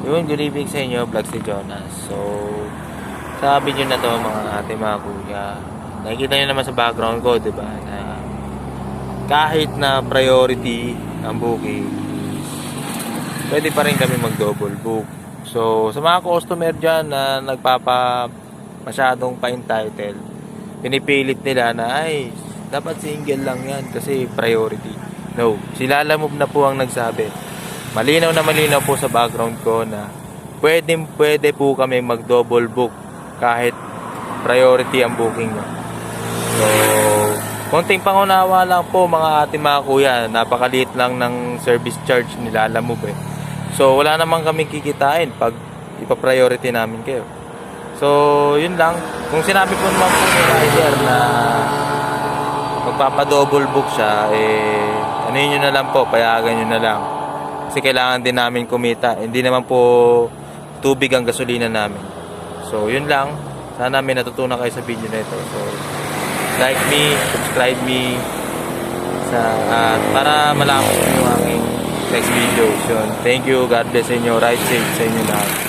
Yun, good evening sa inyo, vlog si Jonas. So, sa video na to mga ate, mga kuya, nakikita nyo naman sa background ko, di ba, na kahit na priority ang booking, pwede pa rin kami mag-double book. So, sa mga customer dyan na masyadong pa-entitled, pinipilit nila na, ay, dapat single lang yan kasi priority. No, si Lalamove na po ang nagsabi. Malinaw na malinaw po sa background ko na pwede po kami mag-double book kahit priority ang booking nyo. So, konting pangunawa lang po mga ate, mga kuya. Napakaliit lang ng service charge ni Lalamove eh. So, wala naman kami kikitain pag ipa-priority namin kayo. So, yun lang. Kung sinabi po naman po ni rider na magpapa-double book siya, ano yun na lang po, payagan nyo na lang. Kasi kailangan din namin kumita. Hindi naman po tubig ang gasolina namin. So, yun lang. Sana may natutunan kayo sa video na ito. So, like me, subscribe me, para malaman ko yung aking next videos. Yun. Thank you. God bless sa inyo. Ride safe sa inyo lahat.